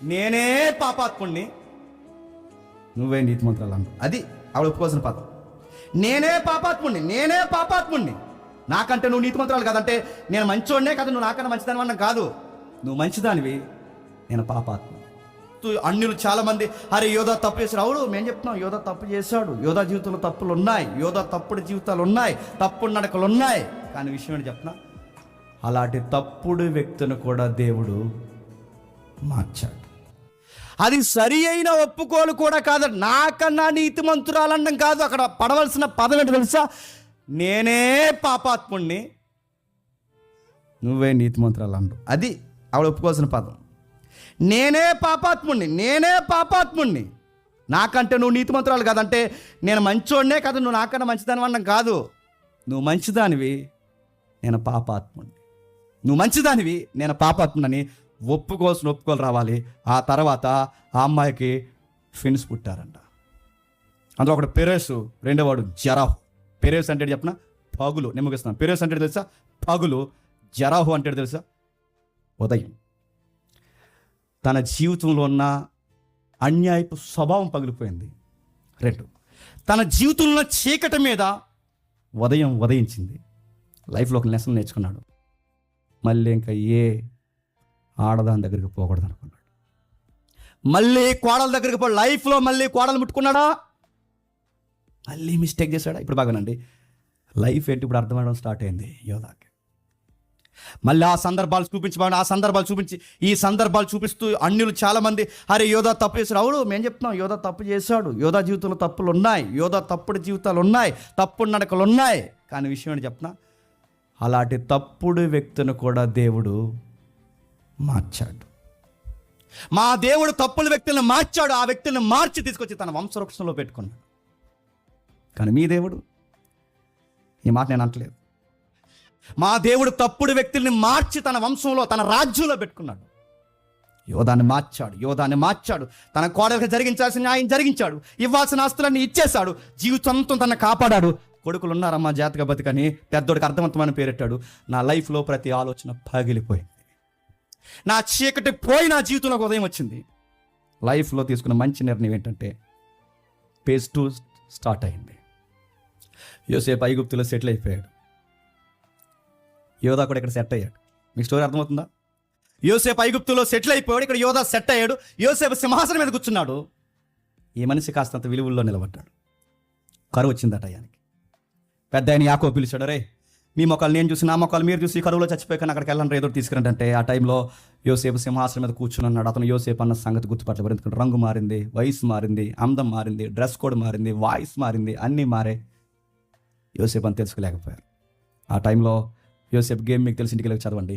నేనే పాపాత్ముణ్ణి, నువ్వే నీతిమంతురాలు అంటావు. అది ఆవిడ ఒప్పుకోవాల్సిన పదం. నేనే పాపాత్ముణ్ణి, నాకంటే నువ్వు నీతిమంతురాలు కాదంటే నేను మంచోడ్నే కదా, నువ్వు నాకన్నా మంచిదాని అన్న కాదు, నువ్వు మంచిదానివి, నేను పాపాత్ముని. అన్యులు చాలా మంది అరే యోధా తప్పు చేశాడు. అవును, మేము చెప్తున్నాం యోధా తప్పు చేశాడు, యోధా జీవితంలో తప్పులు ఉన్నాయి, యోధా తప్పుడు జీవితాలు ఉన్నాయి, తప్పుడు నడకలు ఉన్నాయి. కానీ విషయం ఏంటి చెప్పిన, అలాంటి తప్పుడు వ్యక్తిని కూడా దేవుడు మార్చాడు. అది సరి అయిన ఒప్పుకోలు కూడా కాదు, నాకన్నా నీతిమంతురాలనడం కాదు. అక్కడ పడవలసిన పదం ఏంటి తెలుసా, నేనే పాపాత్ముణ్ణి, నువ్వే నీతిమంతురాలు అంటావు. అది ఆవిడ ఒప్పుకోవాల్సిన పదం. నేనే పాపాత్ముణ్ణి, నాకంటే నువ్వు నీతిమంతురాలు కాదంటే నేను మంచోడ్నే కదా, నువ్వు నాకన్నా మంచిదాని అన్నం కాదు, నువ్వు మంచిదానివి, నేను పాపాత్ముణ్ణి, నువ్వు మంచిదానివి, నేను పాపాత్ముని ఒప్పుకోలు రావాలి. ఆ తర్వాత ఆ అమ్మాయికి ట్విన్స్ పుట్టారంట. అందులో ఒకటి పెరేసు, రెండో వాడు జరాహు. పెరేసు అంటే చెప్పిన పగులు, నేను ముగిస్తున్నాను. పెరేసు అంటే తెలుసా పగులు, జరాహు అంటే తెలుసా ఉదయం. తన జీవితంలో ఉన్న అన్యాయపు స్వభావం పగిలిపోయింది. రెండు, తన జీవితంలో చీకటి మీద ఉదయం ఉదయించింది. లైఫ్లో ఒక లెసన్ నేర్చుకున్నాడు. మళ్ళీ ఇంకా ఏ ఆడదాని దగ్గరికి పోకూడదు అనుకున్నాడు. మళ్ళీ కోడల దగ్గరికి పో, లైఫ్లో మళ్ళీ కోడలు ముట్టుకున్నాడా, మళ్ళీ మిస్టేక్ చేశాడా. ఇప్పుడు బాగానండి, లైఫ్ ఏంటి ఇప్పుడు అర్థమవడం స్టార్ట్ అయింది యోధాకి. మళ్ళీ ఆ సందర్భాలు చూపించి ఈ సందర్భాలు చూపిస్తూ అన్యులు చాలా మంది అరే యోధా తప్పు చేశాడు. అవును, మేము చెప్తున్నాం యోధా తప్పు చేశాడు, యోధా జీవితంలో తప్పులు ఉన్నాయి, యోధా తప్పుడు జీవితాలు ఉన్నాయి, తప్పుడు నడకలు ఉన్నాయి. కానీ విషయం ఏంటి చెప్పిన, అలాంటి తప్పుడు వ్యక్తిని కూడా దేవుడు మార్చాడు. మా దేవుడు తప్పుడు వ్యక్తులను మార్చాడు, ఆ వ్యక్తులను మార్చి తీసుకొచ్చి తన వంశవృక్షంలో పెట్టుకున్నాడు. కానీ మీ దేవుడు, ఈ మాట నేను అంటలేదు, మా దేవుడు తప్పుడు వ్యక్తుల్ని మార్చి తన వంశంలో తన రాజ్యంలో పెట్టుకున్నాడు. యోధాన్ని మార్చాడు, తన కోడలకు జరిగించాల్సిన న్యాయం జరిగించాడు, ఇవ్వాల్సిన ఆస్తులన్నీ ఇచ్చేశాడు, జీవితంతో తన కాపాడాడు. కొడుకులు ఉన్నారమ్మా జాతక బతికని పెద్దోడికి అర్థవంతమైన పేరెట్టాడు. నా లైఫ్లో ప్రతి ఆలోచన పగిలిపోయింది, నా చీకటి పోయి నా జీవితంలోకి ఉదయం వచ్చింది. లైఫ్లో తీసుకున్న మంచి నిర్ణయం ఏంటంటే phase 2 స్టార్ట్ అయింది. యోసేపు ఐగుప్తులో సెటిల్ అయిపోయాడు, యోధా కూడా ఇక్కడ సెట్ అయ్యాడు. మీకు స్టోరీ అర్థమవుతుందా? యోసేపు ఐగుప్తులో సెటిల్ అయిపోయాడు, ఇక్కడ యోధా సెట్ అయ్యాడు. యోసేపు సింహాసనం మీద కూర్చున్నాడు. ఈ మనిషి కాస్తంత విలువల్లో నిలబడ్డాడు. కరువు వచ్చిందట ఆయనకి. పెద్ద ఆయన యాకోబు పిలిచాడు, రే మీ మొక్కలు నేను చూసి నా మొక్కలు మీరు చూసి కరువులో చచ్చిపోయాక అక్కడికి వెళ్ళండి, ఏదో తీసుకురండి అంటే ఆ టైంలో యోసేపు సింహాసనం మీద కూర్చుని ఉన్నాడు. అతను యోసేపు అన్న సంగతి గుర్తుపట్టలేదు. ఎందుకంటే రంగు మారింది, వయసు మారింది, అందం మారింది, డ్రెస్ కోడ్ మారింది, వాయిస్ మారింది, అన్నీ మారే. యోసేపు అని తెలుసుకోలేకపోయారు. ఆ టైంలో యోసేపు గేమ్ మీకు తెలిసి ఇంటికి వెళ్ళి చదవండి.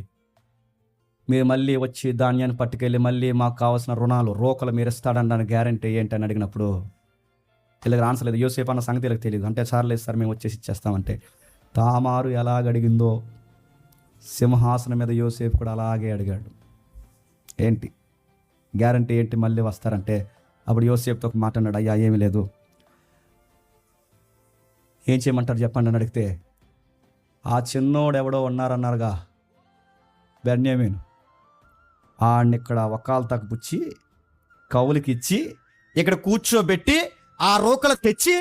మీరు మళ్ళీ వచ్చి ధాన్యాన్ని పట్టుకెళ్ళి మళ్ళీ మాకు కావాల్సిన రుణాలు రోకలు మీరు ఇస్తాడని గ్యారంటీ ఏంటని అడిగినప్పుడు వీళ్ళకి ఆన్సర్ లేదు. యోసేపు అన్న సంగతి వీళ్ళకి తెలియదు. అంటే సార్లేదు సార్ మేము వచ్చేసి ఇచ్చేస్తామంటే తామారు ఎలాగడిగిందో సింహాసనం మీద యోసేపు కూడా అలాగే అడిగాడు. ఏంటి గ్యారంటీ ఏంటి మళ్ళీ వస్తారంటే అప్పుడు యోసేపుతో ఒక మాట అన్నాడు, అయ్యా ఏమీ లేదు, ఏం చేయమంటారు చెప్పండి అని అడిగితే ఆ చిన్నోడు ఎవడో ఉన్నారన్నారుగా బెన్యామీను, ఆడిని ఇక్కడ వకాల్తాకు పుచ్చి కౌలుకి ఇచ్చి ఇక్కడ కూర్చోబెట్టి ఆ రోకలు తెచ్చి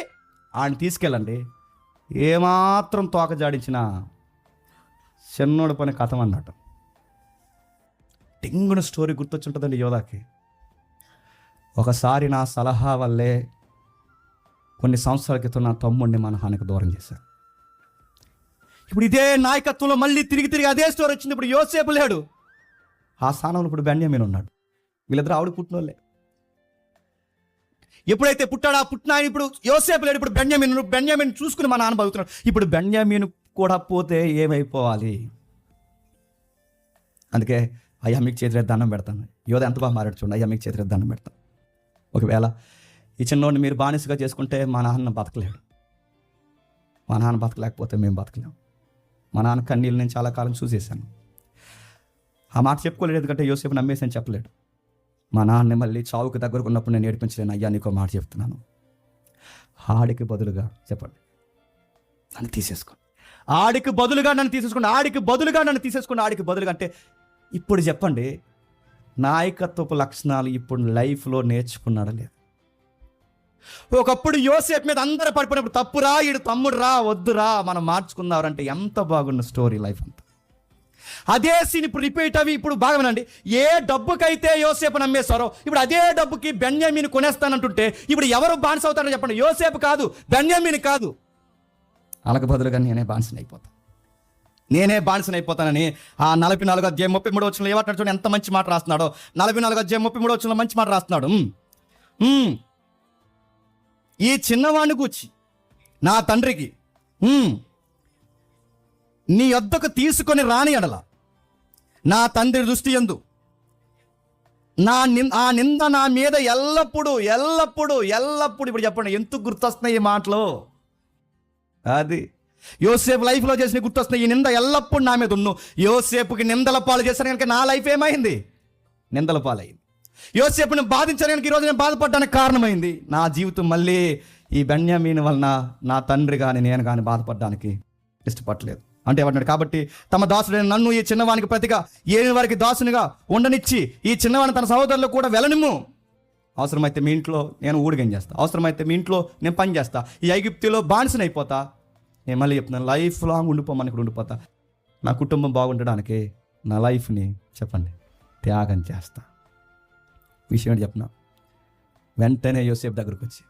ఆడిని తీసుకెళ్ళండి, ఏమాత్రం తోక జాడించిన చిన్నోడు పని కథం అన్నట్టు. టింగున స్టోరీ గుర్తొచ్చుంటుందండి యోధాకి. ఒకసారి నా సలహా వల్లే కొన్ని సంవత్సరాల క్రితం నా తమ్ముడిని మనహానికి దూరం చేశాను. ఇప్పుడు ఇదే నాయకత్వంలో మళ్ళీ తిరిగి అదే స్టోరీ వచ్చింది. ఇప్పుడు యోసేపు లేడు, ఆ స్థానంలో ఇప్పుడు బెన్యామీను ఉన్నాడు. వీళ్ళిద్దరు ఆవిడ పుట్టినోళ్ళే. ఎప్పుడైతే పుట్టిన ఆయన ఇప్పుడు యోసేపు లేడు, ఇప్పుడు బెన్యామీను చూసుకుని మా నాన్న బతుకుతున్నాడు. ఇప్పుడు బెన్యామీను కూడా పోతే ఏమైపోవాలి? అందుకే అయ్యా మీకు చేతిరెత్తి దండం పెడతాను. యోధ ఎంత బాగా మారాడు చూడండి, అయ్యా మీకు చేతిరెత్తి దండం పెడతాను. ఒకవేళ ఈ చిన్నోడిని మీరు బానిసగా చేసుకుంటే మా నాన్న బతకలేడు, మా నాన్న బతకలేకపోతే మేము బతకలేము. మా నాన్న కన్నీళ్ళు నేను చాలా కాలం చూసేసాను. ఆ మాట చెప్పుకోలేడు, ఎందుకంటే యోసేపు నమ్మేసి చెప్పలేడు. మా నాన్నని మళ్ళీ చావుకి దగ్గరకు ఉన్నప్పుడు నేను ఏడిపించలేను. అయ్యా నీకో మాట చెప్తున్నాను, ఆడికి బదులుగా చెప్పండి నన్ను తీసేసుకోండి, ఆడికి బదులుగా నన్ను తీసేసుకోండి, ఆడికి బదులుగా నన్ను తీసేసుకోండి, ఆడికి బదులుగా అంటే ఇప్పుడు చెప్పండి నాయకత్వపు లక్షణాలు ఇప్పుడు లైఫ్లో నేర్చుకున్నాడు లేదు. ఒకప్పుడు యోసేపు మీద అందరూ పడిపోయినప్పుడు తప్పురా, ఈడు తమ్ముడురా, వద్దురా, మనం మార్చుకుందామంటే ఎంత బాగున్న స్టోరీ లైఫ్ అంతా. అదే సీన్ ఇప్పుడు రిపీట్ అవి ఇప్పుడు బాగా వినండి. ఏ డబ్బుకైతే యోసేపు నమ్మేశారో ఇప్పుడు అదే డబ్బుకి బెన్యామీను కొనేస్తానంటుంటే ఇప్పుడు ఎవరు బానిస అవుతారో చెప్పండి? యోసేపు కాదు, బెన్యామీను కాదు. అలాగ బదులుగా నేనే బానిసనైపోతానని ఆ 44:33 ఏమంటాడు చూడండి, ఎంత మంచి మాట రాస్తున్నాడో. 44:33 మంచి మాట రాస్తున్నాడు. ఈ చిన్నవాడిని కూర్చి నా తండ్రికి నీ యొద్దకు తీసుకొని రాని ఎడల నా తండ్రి దృష్టి యందు ఆ నింద నా మీద ఎల్లప్పుడూ ఇప్పుడు చెప్పండి ఎందుకు గుర్తొస్తున్నాయి ఈ మాటలు? అది యోసేపు లైఫ్లో చేసిన గుర్తొస్తున్నాయి. ఈ నింద ఎల్లప్పుడు నా మీద ఉన్ను. యోసేపుకి నిందల పాలు చేశాను కనుక నా లైఫ్ ఏమైంది? నిందల పాలైంది. యోసేపుని బాధించాను కనుక ఈరోజు నేను బాధపడ్డానికి కారణమైంది. నా జీవితం మళ్ళీ ఈ బెన్యామీను వలన నా తండ్రి కానీ నేను కానీ బాధపడడానికి ఇష్టపడలేదు అంటే ఏమంటాడు? కాబట్టి తమ దాసుడైన నన్ను ఈ చిన్నవానికి ప్రతిగా ఏమి వారికి దాసునిగా ఉండనిచ్చి ఈ చిన్నవాడిని తన సహోదరులు కూడా వెళ్ళనిమ్ము. అవసరమైతే మీ ఇంట్లో నేను ఊడిగం చేస్తా, అవసరమైతే మీ ఇంట్లో నేను పని చేస్తా, ఈ ఐగుప్తులో బానిసనైపోతా. నేను మళ్ళీ చెప్తున్నాను, లైఫ్ లాంగ్ ఉండిపోమని ఇక్కడ ఉండిపోతా. నా కుటుంబం బాగుండడానికి నా లైఫ్ని చెప్పండి త్యాగం చేస్తా. విషయం ఏంటి చెప్పిన వెంటనే యోసేపు దగ్గరకు వచ్చి,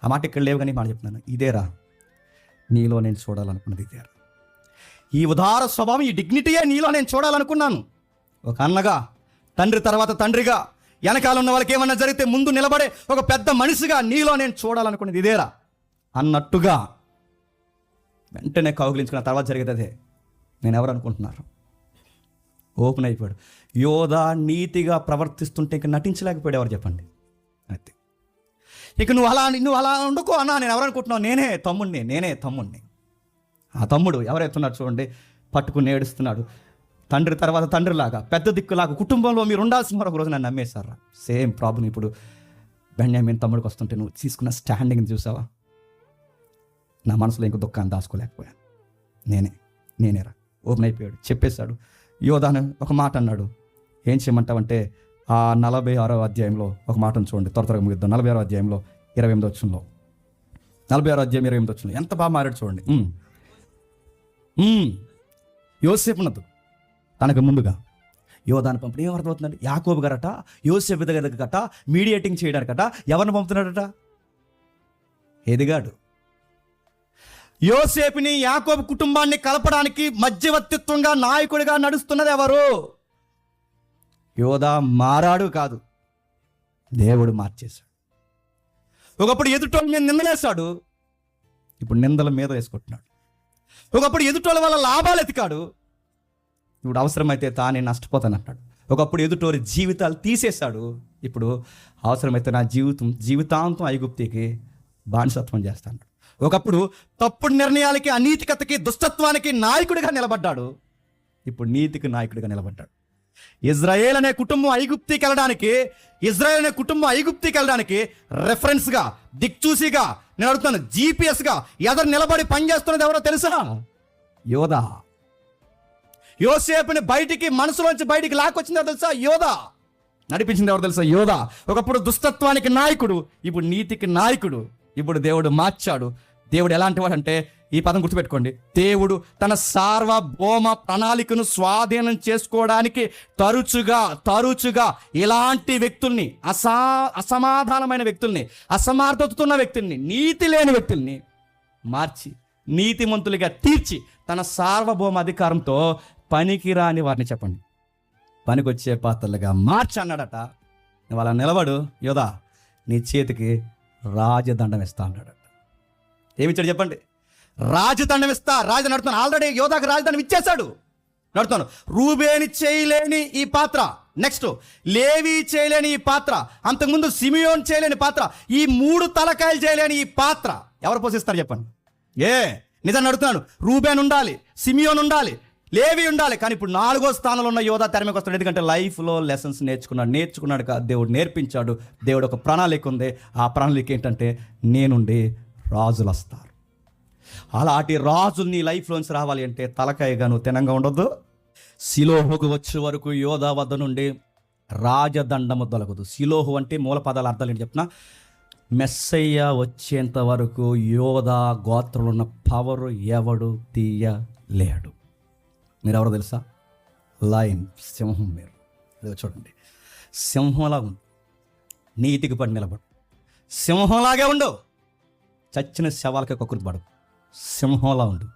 ఆ మాట ఇక్కడ లేవు కానీ మాట చెప్తున్నాను, ఇదేరా నీలో నేను చూడాలనుకున్నది, ఇదేరా ఈ ఉదార స్వభావం, ఈ డిగ్నిటీయే నీలో నేను చూడాలనుకున్నాను. ఒక అన్నగా, తండ్రి తర్వాత తండ్రిగా, వెనకాల ఉన్న వాళ్ళకి ఏమన్నా జరిగితే ముందు నిలబడే ఒక పెద్ద మనిషిగా నీలో నేను చూడాలనుకున్నది ఇదేరా అన్నట్టుగా వెంటనే కౌగిలించుకున్న తర్వాత జరిగేది అదే. నేను ఎవరు అనుకుంటున్నారు? ఓపెన్ అయిపోయాడు. యోధా నీతిగా ప్రవర్తిస్తుంటే ఇంక నటించలేకపోయాడు. ఎవరు చెప్పండి? అయితే ఇక నువ్వు అలా ఉండకో అన్నా. నేను ఎవరు అనుకుంటున్నావు? నేనే తమ్ముడిని. ఆ తమ్ముడు ఎవరైతున్నాడు చూడండి, పట్టుకుని ఏడుస్తున్నాడు. తండ్రి తర్వాత తండ్రిలాగా, పెద్ద దిక్కులాగా కుటుంబంలో మీరు ఉండాల్సిన ఒక రోజు నన్ను నమ్మేశారా? సేమ్ ప్రాబ్లం ఇప్పుడు బెన్యామీన్ తమ్ముడికి వస్తుంటే నువ్వు తీసుకున్న స్టాండింగ్ చూసావా? నా మనసులో ఇంకో దుఃఖాన్ని దాచుకోలేకపోయాను. నేనేరా ఓపెన్ అయిపోయాడు, చెప్పేశాడు. యోధాను ఒక మాట అన్నాడు. ఏం చేయమంటావంటే ఆ 46వ అధ్యాయంలో ఒక మాటను చూడండి, త్వరగా ముగిద్దాం. 46వ అధ్యాయంలో 28వ వచనంలో, 46వ అధ్యాయం 28వ వచనంలో ఎంత బాగా మారాడు చూడండి. యోసేపు ఉన్నది తనకు ముందుగా యోధాను పంపిణీ. ఏం అర్థమవుతుందండి? యాకోబు గారట యోసేపు దగ్గరట మీడియేటింగ్ చేయడానికట ఎవరిని పంపుతున్నాడట? ఎదిగాడు. యోసేపుని యాకోబు కుటుంబాన్ని కలపడానికి మధ్యవర్తిత్వంగా నాయకుడిగా నడుస్తున్నది ఎవరు? యోధా మారాడు కాదు, దేవుడు మార్చేశాడు. ఒకప్పుడు ఎదుటోళ్ళ మీద నిందలేశాడు, ఇప్పుడు నిందల మీద వేసుకుంటున్నాడు. ఒకప్పుడు ఎదుటోళ్ళ వల్ల లాభాలు ఎతికాడు, ఇప్పుడు అవసరమైతే తానే నష్టపోతానంటాడు. ఒకప్పుడు ఎదుటోరి జీవితాలు తీసేశాడు, ఇప్పుడు అవసరమైతే నా జీవితాంతం ఐగుప్తికి బానిసత్వం చేస్తాడు. ఒకప్పుడు తప్పుడు నిర్ణయాలకి, అనీతికతకి, దుష్టత్వానికి నాయకుడిగా నిలబడ్డాడు, ఇప్పుడు నీతికి నాయకుడిగా నిలబడ్డాడు. ఇజ్రాయేల్ అనే కుటుంబం ఐగుప్తికి వెళ్ళడానికి రెఫరెన్స్గా, దిక్చూసిగా, నేను అడుగుతాను జీపీఎస్గా ఎదురు నిలబడి పనిచేస్తున్నది ఎవరో తెలుసా? యోధా. యోసేపుని మనసులోంచి బయటికి లాక్కొచ్చింది ఎవరు తెలుసా? యోధా. నడిపించింది ఎవరు తెలుసా? యోధా. ఒకప్పుడు దుష్టత్వానికి నాయకుడు, ఇప్పుడు నీతికి నాయకుడు. ఇప్పుడు దేవుడు మార్చాడు. దేవుడు ఎలాంటి వాడు అంటే, ఈ పదం గుర్తుపెట్టుకోండి, దేవుడు తన సార్వభౌమ ప్రణాళికను స్వాధీనం చేసుకోవడానికి తరచుగా ఇలాంటి వ్యక్తుల్ని, అసమాధానమైన వ్యక్తుల్ని, అసమర్థతతో ఉన్న వ్యక్తుల్ని, నీతి లేని వ్యక్తుల్ని మార్చి నీతిమంతులుగా తీర్చి తన సార్వభౌమ అధికారంతో పనికిరాని వారిని చెప్పండి పనికొచ్చే పాత్రలుగా మార్చి అన్నాడట. నువ్వు అలా నిలబడు యోధా, నీ చేతికి రాజదండం ఇస్తా అన్నాడట. ఏమిచ్చాడు చెప్పండి? రాజదండం ఇస్తా. రాజు నడుతాను, ఆల్రెడీ యోధాకి రాజదండం ఇచ్చేశాడు. నడుతాను. రూబేని చేయలేని ఈ పాత్ర, నెక్స్ట్ లేవి చేయలేని ఈ పాత్ర, అంతకుముందు సిమియోన్ చేయలేని పాత్ర, ఈ 3 తలకాయలు చేయలేని ఈ పాత్ర ఎవరు పోషిస్తారు చెప్పండి? నిజం నడుతున్నాను. రూబేన్ ఉండాలి, సిమియోన్ ఉండాలి, లేవి ఉండాలి, కానీ ఇప్పుడు 4వ స్థానంలో ఉన్న యోధా తెరమీకి వస్తాడు. ఎందుకంటే లైఫ్లో లెసన్స్ నేర్చుకున్నాడు కాదు, దేవుడు నేర్పించాడు. దేవుడు ఒక ప్రణాళిక ఉంది. ఆ ప్రణాళిక ఏంటంటే నేనుండి రాజులు వస్తారు. అలాంటి రాజులు నీ లైఫ్లోంచి రావాలి అంటే తలకాయగా నువ్వు తినంగా ఉండొద్దు. సిలోహుకు వచ్చే వరకు యోధా వద్ద నుండి రాజదండము దొలగదు. శిలోహు అంటే మూల పదాల అర్థాలు ఏంటి చెప్పిన, మెస్సయ్య వచ్చేంత వరకు యోధా గోత్రంలో ఉన్న పవరు ఎవడు తీయలేడు. మీరు ఎవరో తెలుసా? లయన్, సింహం. మీరు ఇదిగో చూడండి, సింహంలా ఉండు, నీతికి పడి నిలబడు, సింహంలాగే ఉండు, చచ్చిన శవాలకే కకృతి పడదు, సింహంలా ఉండు.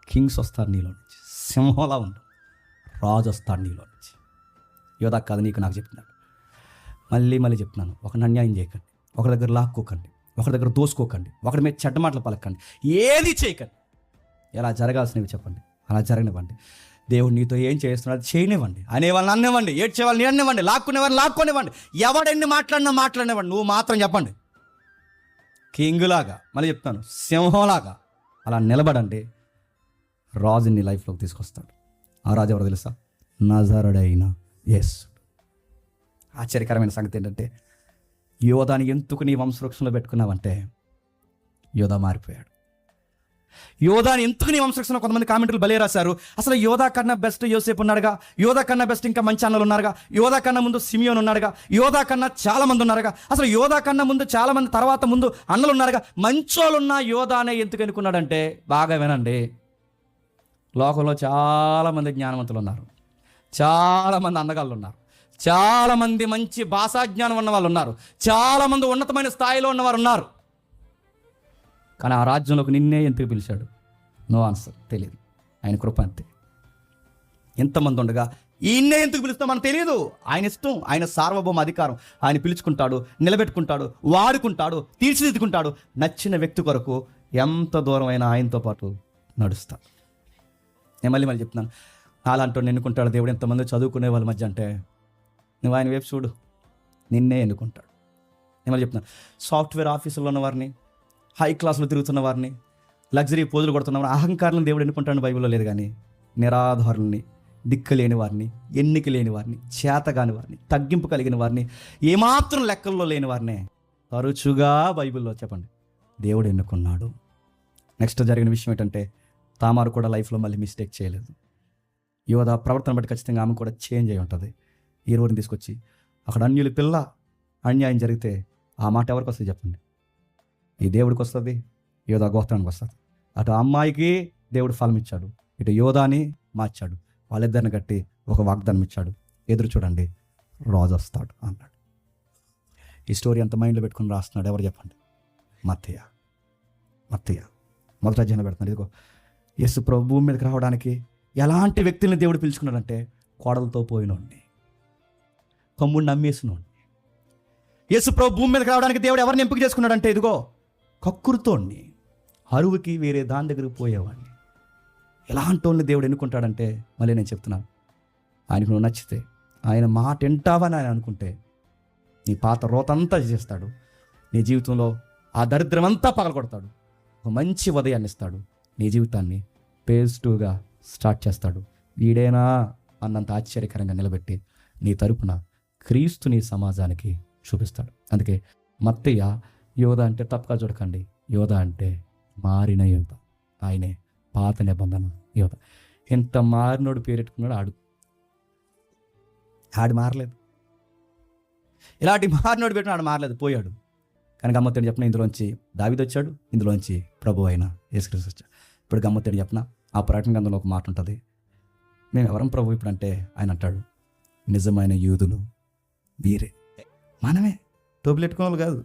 కింగ్స్ వస్తారు నీలో నుంచి, సింహంలా ఉండు, రాజు వస్తాడు నీలో నుంచి. యోధా కాదు నీకు నాకు చెప్తున్నాడు. మళ్ళీ చెప్తున్నాను, ఒకరిని అన్యాయం చేయకండి, ఒకరి దగ్గర లాక్కోకండి, ఒకరి దగ్గర దోసుకోకండి, ఒకరి మీద చెడ్డ మాటలు పలకండి, ఏది చేయకండి. ఎలా జరగాల్సినవి చెప్పండి, అలా జరగనివ్వండి. దేవుడు నీతో ఏం చేస్తున్నాడు చేయనివ్వండి. అనేవాళ్ళని అనివ్వండి, ఏడ్చేవాళ్ళని అనివ్వండి, లాక్కునేవాళ్ళని లాక్కొనివ్వండి, ఎవడెన్ని మాట్లాడినివ్వండి. నువ్వు మాత్రం చెప్పండి, కింగులాగా, మళ్ళీ చెప్తాను, సింహంలాగా అలా నిలబడండి. రాజు నీ లైఫ్లోకి తీసుకొస్తాడు. ఆ రాజు ఎవరు తెలుసా? నజరుడైన యేసు. ఆశ్చర్యకరమైన సంగతి ఏంటంటే, యోధాని ఎందుకు నీ వంశవృక్షంలో పెట్టుకున్నావంటే, యోధా మారిపోయాడు. యోధాని ఎందుకు నీ వంశవృక్షంలో, కొంతమంది కామెంట్లు భలే రాశారు, అసలు యోధా కన్నా బెస్ట్ యోసేపు ఉన్నాడుగా, యోధా కన్నా బెస్ట్ ఇంకా మంచి అన్నలు ఉన్నారుగా, యోధా కన్నా ముందు సిమియోన్ ఉన్నాడుగా, యోధా కన్నా చాలా మంది ఉన్నారుగా, అసలు యోధా కన్నా ముందు చాలా మంది తర్వాత ముందు అన్నలు ఉన్నారుగా, మంచోళ్ళున్న యోధానే ఎందుకు అనుకున్నాడంటే, బాగా వినండి, లోకంలో చాలామంది జ్ఞానవంతులు ఉన్నారు, చాలామంది అందగాళ్ళు ఉన్నారు, చాలామంది మంచి భాషాజ్ఞానం ఉన్న వాళ్ళు ఉన్నారు, చాలామంది ఉన్నతమైన స్థాయిలో ఉన్నవారు ఉన్నారు. కానీ ఆ రాజ్యంలోకి నిన్నే ఎందుకు పిలిచాడు? నో ఆన్సర్, తెలియదు. ఆయన కృప అంతే. ఎంతమంది ఉండగా ఈయన్నే ఎందుకు పిలుస్తాం మనకు తెలియదు. ఆయన ఇష్టం, ఆయన సార్వభౌమ అధికారం. ఆయన పిలుచుకుంటాడు, నిలబెట్టుకుంటాడు, వాడుకుంటాడు, తీర్చిదిద్దుకుంటాడు. నచ్చిన వ్యక్తి కొరకు ఎంత దూరం అయినా ఆయనతో పాటు నడుస్తాడు. నేను మళ్ళీ చెప్తున్నాను, అలాంటి ఎన్నుకుంటాడు దేవుడు. ఎంతమంది చదువుకునే వాళ్ళ మధ్య అంటే, నువ్వు ఆయన వైపు చూడు, నిన్నే ఎన్నుకుంటాడు. నేను మళ్ళీ చెప్తున్నాను, సాఫ్ట్వేర్ ఆఫీసులో ఉన్న వారిని, హై క్లాసులో తిరుగుతున్న వారిని, లగ్జరీ పోజులు కొడుతున్న వారిని, అహంకారాలను దేవుడు ఎన్నుకుంటాడు బైబిల్లో లేదు. కానీ నిరాధారుల్ని, దిక్కు లేని వారిని, ఎన్నిక లేని వారిని, చేతగాని వారిని, తగ్గింపు కలిగిన వారిని, ఏమాత్రం లెక్కల్లో లేని వారినే తరచుగా బైబిల్లో చెప్పండి దేవుడు ఎన్నుకున్నాడు. నెక్స్ట్ జరిగిన విషయం ఏంటంటే, తామారు కూడా లైఫ్లో మళ్ళీ మిస్టేక్ చేయలేదు. యోధా ప్రవర్తన బట్టి ఖచ్చితంగా ఆమె కూడా చేంజ్ అయి ఉంటుంది. ఈ రోజుని తీసుకొచ్చి అక్కడ అన్యుల పిల్ల అన్యాయం జరిగితే ఆ మాట ఎవరికి వస్తుంది చెప్పండి? ఈ దేవుడికి వస్తుంది, యోధా గోత్రానికి వస్తుంది. అటు అమ్మాయికి దేవుడు ఫలం ఇచ్చాడు, ఇటు యోధాని మార్చాడు. వాళ్ళిద్దరిని కట్టి ఒక వాగ్దానం ఇచ్చాడు, ఎదురు చూడండి రాజు వస్తాడు అన్నాడు. ఈ స్టోరీ అంత మైండ్లో పెట్టుకుని రాస్తున్నాడు ఎవరు చెప్పండి? మత్తయ్య మొదటి అధ్యాయంలో పెడుతున్నాడు. ఇదిగో యేసు ప్రభు భూమి మీదకి రావడానికి ఎలాంటి వ్యక్తుల్ని దేవుడు పిలుచుకున్నాడంటే, కోడలతో పోయినోడిని, తమ్ముడిని నమ్మేసినోడిని. యేసు ప్రభు భూమి మీదకి రావడానికి దేవుడు ఎవరిని ఎంపిక చేసుకున్నాడంటే, ఇదిగో కక్కురుతోడిని, అరువుకి వేరే దాని దగ్గరికి పోయేవాడిని. ఎలాంటి వాళ్ళని దేవుడు ఎన్నుకుంటాడంటే, మళ్ళీ నేను చెప్తున్నాను, ఆయనకు నువ్వు నచ్చితే, ఆయన మాట వింటావని ఆయన అనుకుంటే, నీ పాత రోతంతా చేస్తాడు. నీ జీవితంలో ఆ దరిద్రం అంతా పగలగొడతాడు. ఒక మంచి ఉదయాన్ని ఇస్తాడు. నీ జీవితాన్ని పేజ్ 2గా స్టార్ట్ చేస్తాడు. వీడేనా అన్నంత ఆశ్చర్యకరంగా నిలబెట్టి నీ తరపున క్రీస్తుని సమాజానికి చూపిస్తాడు. అందుకే మత్తయ్య యోధా అంటే తప్పుగా చూడకండి, యోధా అంటే మారిన యోధ. ఆయనే పాత నిబంధన యోధ. ఎంత మారినోడు పేరెట్టుకున్నాడు ఆడు మారలేదు. ఇలాంటి మారినోడు పెట్టిన ఆడు మారలేదు, పోయాడు. కానీ గమ్మత్తేడు చెప్పిన, ఇందులోంచి దావీదు వచ్చాడు, ఇందులోంచి ప్రభు అయిన యేసుక్రీస్తు వచ్చాడు. ఇప్పుడు గమ్మత్తేడు చెప్పిన, ఆ ప్రకటన గ్రంథంలో ఒక మాట ఉంటుంది, మేము ఎవరం ప్రభు ఇప్పుడు అంటే, ఆయన అంటాడు, నిజమైన యూదులు వీరే. మనమే టోపులు పెట్టుకునే వాళ్ళు కాదు,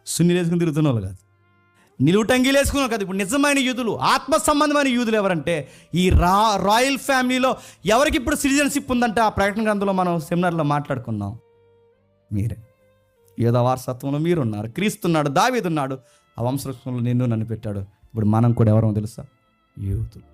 సున్నీలు వేసుకుని తిరుగుతున్న వాళ్ళు కాదు, నిలువు టంగీలు వేసుకునే వాళ్ళు కాదు. ఇప్పుడు నిజమైన యూదులు, ఆత్మ సంబంధమైన యూదులు ఎవరంటే, ఈ రాయల్ ఫ్యామిలీలో ఎవరికి ఇప్పుడు సిటిజన్షిప్ ఉందంటే, ఆ ప్రకటన గ్రంథంలో మనం సెమినార్లో మాట్లాడుకున్నాం, మీరే. యోధా వారసత్వంలో మీరున్నారు, క్రీస్తున్నాడు, దావీదున్నాడు, ఆ వంశవృక్షంలో నిన్ను నన్ను పెట్టాడు. ఇప్పుడు మనం కూడా ఎవరో తెలుసా? యూదులు.